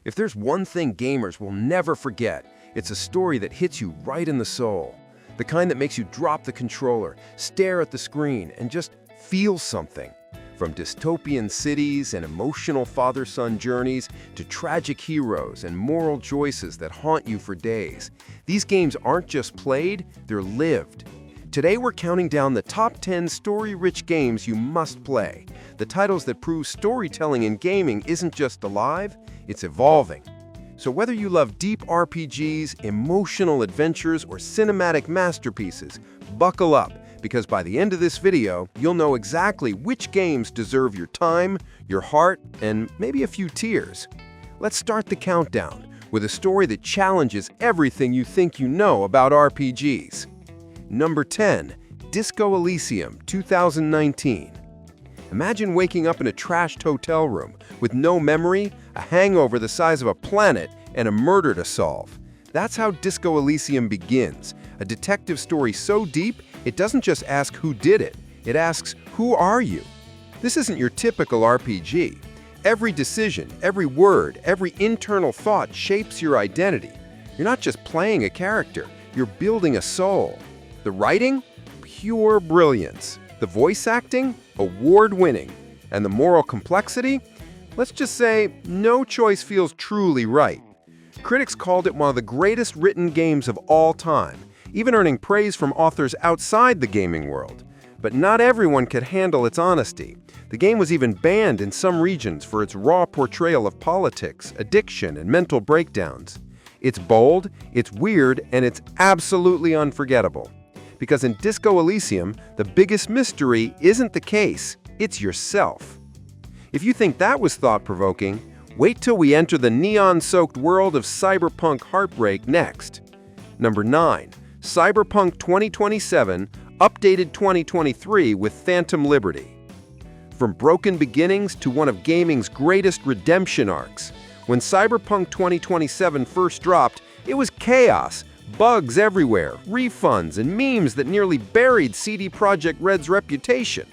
If there's one thing gamers will never forget, it's a story that hits you right in the soul. The kind that makes you drop the controller, stare at the screen, and just feel something. From dystopian cities and emotional father-son journeys to tragic heroes and moral choices that haunt you for days, these games aren't just played, they're lived. Today we're counting down the top 10 story-rich games you must play. The titles that prove storytelling in gaming isn't just alive, it's evolving. So whether you love deep RPGs, emotional adventures, or cinematic masterpieces, buckle up, because by the end of this video, you'll know exactly which games deserve your time, your heart, and maybe a few tears. Let's start the countdown with a story that challenges everything you think you know about RPGs. Number 10, Disco Elysium 2019. Imagine waking up in a trashed hotel room with no memory, a hangover the size of a planet, and a murder to solve. That's how Disco Elysium begins, a detective story so deep, it doesn't just ask who did it, it asks, who are you? This isn't your typical RPG. Every decision, every word, every internal thought shapes your identity. You're not just playing a character, you're building a soul. The writing? Pure brilliance. The voice acting? Award-winning. And the moral complexity? Let's just say, no choice feels truly right. Critics called it one of the greatest written games of all time, even earning praise from authors outside the gaming world. But not everyone could handle its honesty. The game was even banned in some regions for its raw portrayal of politics, addiction, and mental breakdowns. It's bold, it's weird, and it's absolutely unforgettable. Because in Disco Elysium, the biggest mystery isn't the case, it's yourself. If you think that was thought-provoking, wait till we enter the neon-soaked world of cyberpunk heartbreak next. Number 9. Cyberpunk 2027, updated 2023 with Phantom Liberty. From broken beginnings to one of gaming's greatest redemption arcs, when Cyberpunk 2027 first dropped, it was chaos, bugs everywhere, refunds, and memes that nearly buried CD Projekt Red's reputation.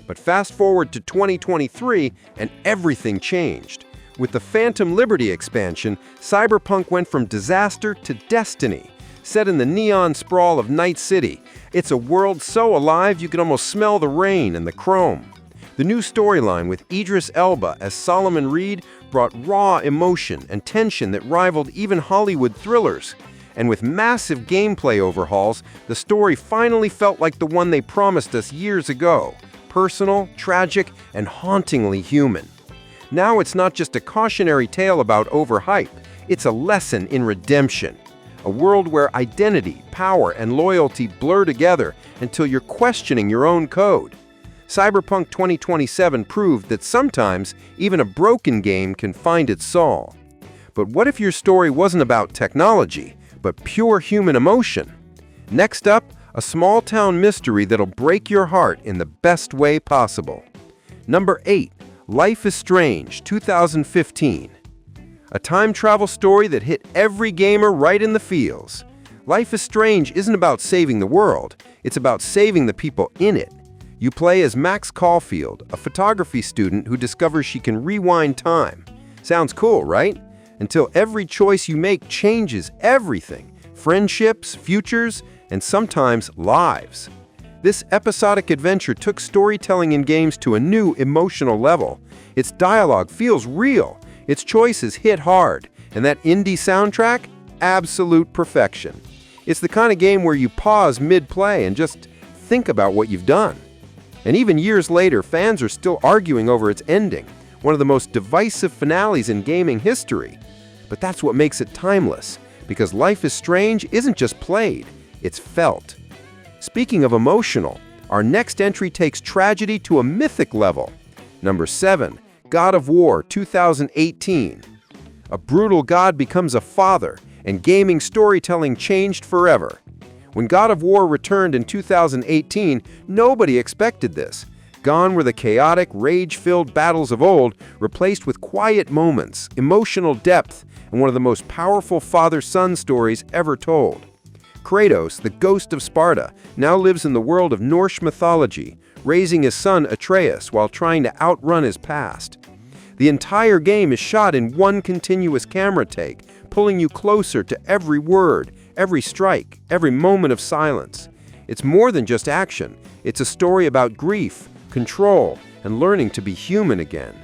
But fast forward to 2023, and everything changed. With the Phantom Liberty expansion, Cyberpunk went from disaster to destiny. Set in the neon sprawl of Night City, it's a world so alive you can almost smell the rain and the chrome. The new storyline with Idris Elba as Solomon Reed brought raw emotion and tension that rivaled even Hollywood thrillers. And with massive gameplay overhauls, the story finally felt like the one they promised us years ago. Personal, tragic, and hauntingly human. Now it's not just a cautionary tale about overhype, it's a lesson in redemption. A world where identity, power, and loyalty blur together until you're questioning your own code. Cyberpunk 2027 proved that sometimes even a broken game can find its soul. But what if your story wasn't about technology, but pure human emotion? Next up, a small-town mystery that'll break your heart in the best way possible. Number 8. Life is Strange 2015. A time travel story that hit every gamer right in the feels. Life is Strange isn't about saving the world, it's about saving the people in it. You play as Max Caulfield, a photography student who discovers she can rewind time. Sounds cool, right? Until every choice you make changes everything. Friendships, futures, and sometimes lives. This episodic adventure took storytelling in games to a new emotional level. Its dialogue feels real, its choices hit hard, and that indie soundtrack? Absolute perfection. It's the kind of game where you pause mid-play and just think about what you've done. And even years later, fans are still arguing over its ending, one of the most divisive finales in gaming history. But that's what makes it timeless, because Life is Strange isn't just played, it's felt. Speaking of emotional, our next entry takes tragedy to a mythic level. Number 7, God of War 2018. A brutal god becomes a father, and gaming storytelling changed forever. When God of War returned in 2018, nobody expected this. Gone were the chaotic, rage-filled battles of old, replaced with quiet moments, emotional depth, and one of the most powerful father-son stories ever told. Kratos, the ghost of Sparta, now lives in the world of Norse mythology, raising his son Atreus while trying to outrun his past. The entire game is shot in one continuous camera take, pulling you closer to every word, every strike, every moment of silence. It's more than just action. It's a story about grief, control, and learning to be human again.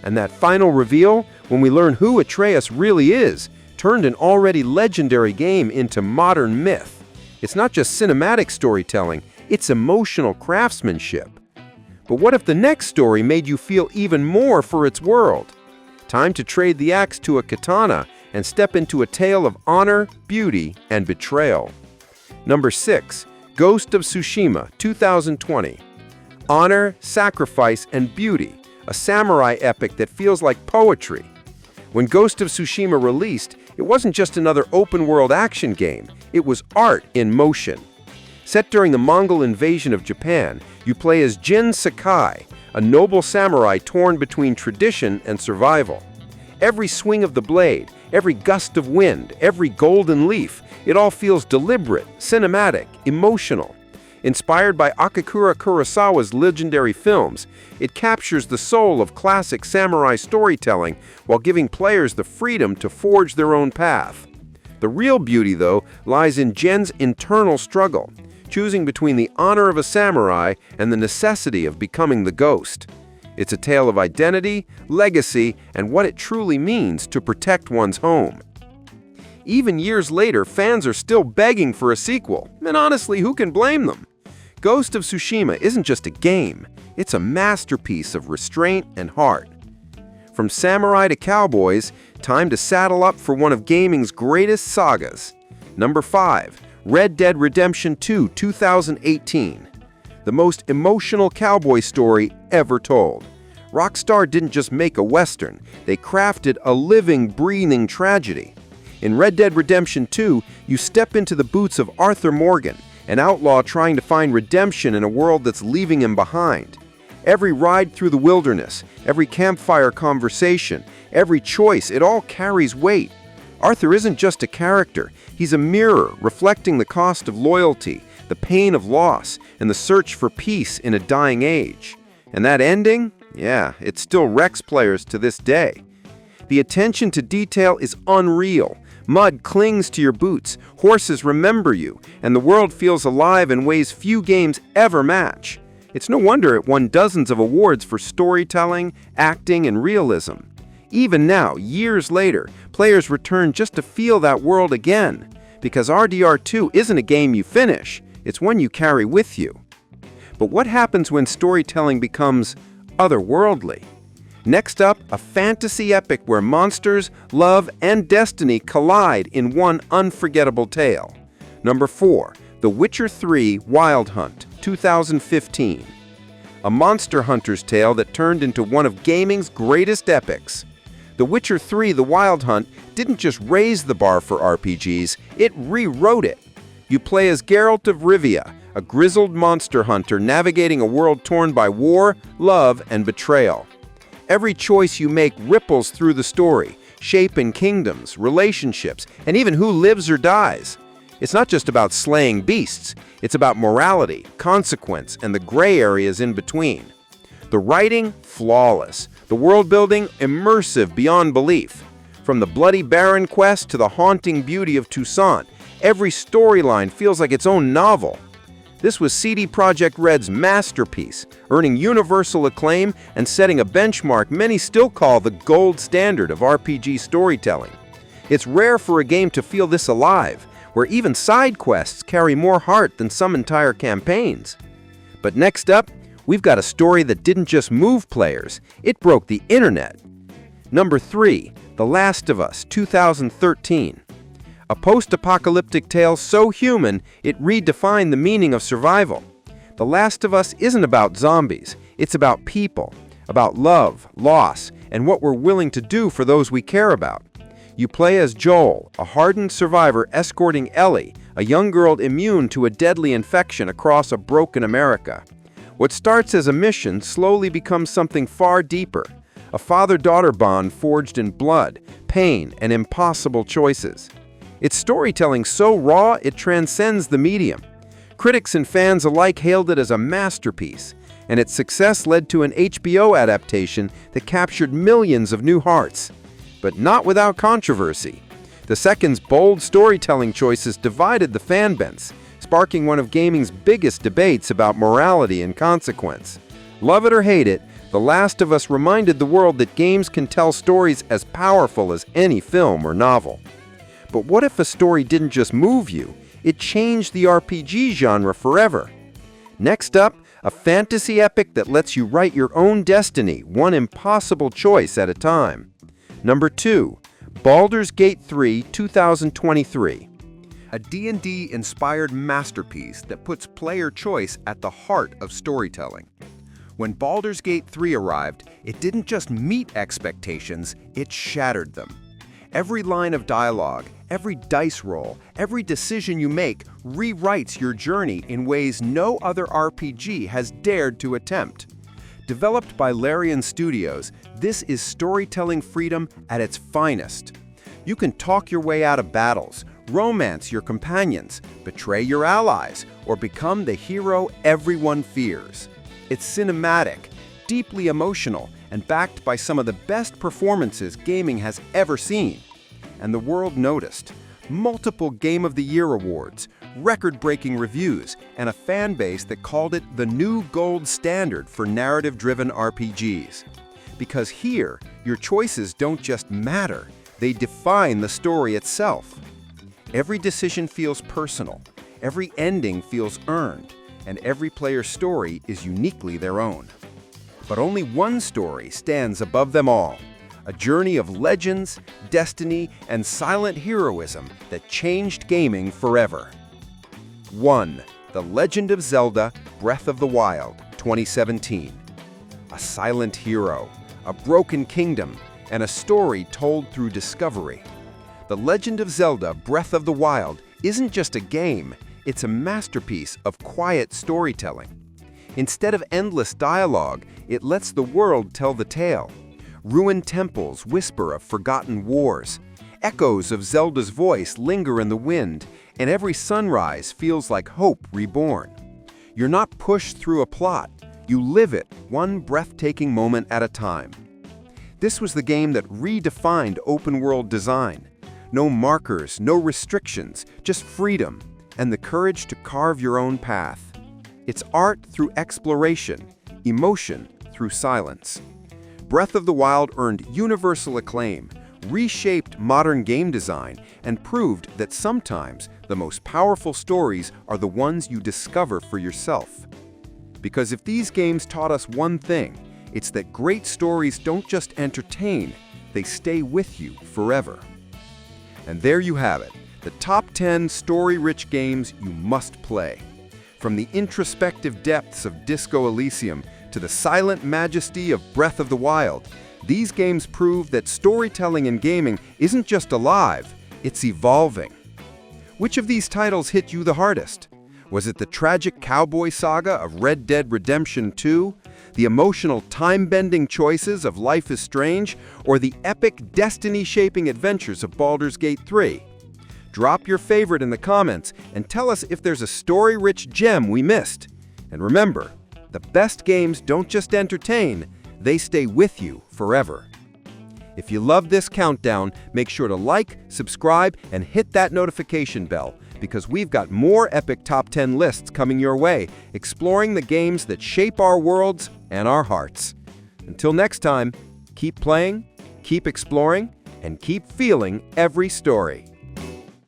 And that final reveal, when we learn who Atreus really is, turned an already legendary game into modern myth. It's not just cinematic storytelling, it's emotional craftsmanship. But what if the next story made you feel even more for its world? Time to trade the axe to a katana and step into a tale of honor, beauty, and betrayal. Number 6. Ghost of Tsushima, 2020. Honor, sacrifice, and beauty. A samurai epic that feels like poetry. When Ghost of Tsushima released, it wasn't just another open-world action game. It was art in motion. Set during the Mongol invasion of Japan, you play as Jin Sakai, a noble samurai torn between tradition and survival. Every swing of the blade, every gust of wind, every golden leaf, it all feels deliberate, cinematic, emotional. Inspired by Akira Kurosawa's legendary films, it captures the soul of classic samurai storytelling while giving players the freedom to forge their own path. The real beauty, though, lies in Jin's internal struggle, choosing between the honor of a samurai and the necessity of becoming the ghost. It's a tale of identity, legacy, and what it truly means to protect one's home. Even years later, fans are still begging for a sequel, and honestly, who can blame them? Ghost of Tsushima isn't just a game, it's a masterpiece of restraint and heart. From samurai to cowboys, time to saddle up for one of gaming's greatest sagas. Number 5. Red Dead Redemption 2, 2018. The most emotional cowboy story ever told. Rockstar didn't just make a Western, they crafted a living, breathing tragedy. In Red Dead Redemption 2, you step into the boots of Arthur Morgan, an outlaw trying to find redemption in a world that's leaving him behind. Every ride through the wilderness, every campfire conversation, every choice, it all carries weight. Arthur isn't just a character, he's a mirror reflecting the cost of loyalty, the pain of loss, and the search for peace in a dying age. And that ending? Yeah, it still wrecks players to this day. The attention to detail is unreal. Mud clings to your boots, horses remember you, and the world feels alive in ways few games ever match. It's no wonder it won dozens of awards for storytelling, acting, and realism. Even now, years later, players return just to feel that world again, because RDR2 isn't a game you finish, it's one you carry with you. But what happens when storytelling becomes otherworldly? Next up, a fantasy epic where monsters, love, and destiny collide in one unforgettable tale. Number 4. The Witcher 3 Wild Hunt, 2015. A monster hunter's tale that turned into one of gaming's greatest epics. The Witcher 3 The Wild Hunt didn't just raise the bar for RPGs, it rewrote it. You play as Geralt of Rivia, a grizzled monster hunter navigating a world torn by war, love, and betrayal. Every choice you make ripples through the story, shaping kingdoms, relationships, and even who lives or dies. It's not just about slaying beasts, it's about morality, consequence, and the gray areas in between. The writing, flawless. The world building, immersive beyond belief. From the bloody Baron quest to the haunting beauty of Toussaint, every storyline feels like its own novel. This was CD Projekt Red's masterpiece, earning universal acclaim and setting a benchmark many still call the gold standard of RPG storytelling. It's rare for a game to feel this alive, where even side quests carry more heart than some entire campaigns. But next up, we've got a story that didn't just move players, it broke the internet. Number 3, The Last of Us, 2013. A post-apocalyptic tale so human, it redefined the meaning of survival. The Last of Us isn't about zombies, it's about people, about love, loss, and what we're willing to do for those we care about. You play as Joel, a hardened survivor escorting Ellie, a young girl immune to a deadly infection across a broken America. What starts as a mission slowly becomes something far deeper, a father-daughter bond forged in blood, pain, and impossible choices. It's storytelling so raw it transcends the medium. Critics and fans alike hailed it as a masterpiece, and its success led to an HBO adaptation that captured millions of new hearts. But not without controversy. The second's bold storytelling choices divided the fan base, sparking one of gaming's biggest debates about morality and consequence. Love it or hate it, The Last of Us reminded the world that games can tell stories as powerful as any film or novel. But what if a story didn't just move you? It changed the RPG genre forever. Next up, a fantasy epic that lets you write your own destiny, one impossible choice at a time. Number 2, Baldur's Gate 3 2023. A D&D-inspired masterpiece that puts player choice at the heart of storytelling. When Baldur's Gate 3 arrived, it didn't just meet expectations, it shattered them. Every line of dialogue, every dice roll, every decision you make rewrites your journey in ways no other RPG has dared to attempt. Developed by Larian Studios, this is storytelling freedom at its finest. You can talk your way out of battles, romance your companions, betray your allies, or become the hero everyone fears. It's cinematic, deeply emotional, and backed by some of the best performances gaming has ever seen. And the world noticed. Multiple Game of the Year awards, record-breaking reviews, and a fan base that called it the new gold standard for narrative-driven RPGs. Because here, your choices don't just matter, they define the story itself. Every decision feels personal, every ending feels earned, and every player's story is uniquely their own. But only one story stands above them all. A journey of legends, destiny, and silent heroism that changed gaming forever. 1. The Legend of Zelda: Breath of the Wild, 2017. A silent hero, a broken kingdom, and a story told through discovery. The Legend of Zelda: Breath of the Wild isn't just a game, it's a masterpiece of quiet storytelling. Instead of endless dialogue, it lets the world tell the tale. Ruined temples whisper of forgotten wars. Echoes of Zelda's voice linger in the wind, and every sunrise feels like hope reborn. You're not pushed through a plot, you live it one breathtaking moment at a time. This was the game that redefined open-world design. No markers, no restrictions, just freedom, and the courage to carve your own path. It's art through exploration, emotion through silence. Breath of the Wild earned universal acclaim, reshaped modern game design, and proved that sometimes the most powerful stories are the ones you discover for yourself. Because if these games taught us one thing, it's that great stories don't just entertain, they stay with you forever. And there you have it, the top 10 story-rich games you must play. From the introspective depths of Disco Elysium to the silent majesty of Breath of the Wild, these games prove that storytelling in gaming isn't just alive, it's evolving. Which of these titles hit you the hardest? Was it the tragic cowboy saga of Red Dead Redemption 2, the emotional time-bending choices of Life is Strange, or the epic destiny-shaping adventures of Baldur's Gate 3? Drop your favorite in the comments and tell us if there's a story-rich gem we missed. And remember, the best games don't just entertain, they stay with you forever. If you love this countdown, make sure to like, subscribe, and hit that notification bell, because we've got more epic top 10 lists coming your way, exploring the games that shape our worlds and our hearts. Until next time, keep playing, keep exploring, and keep feeling every story.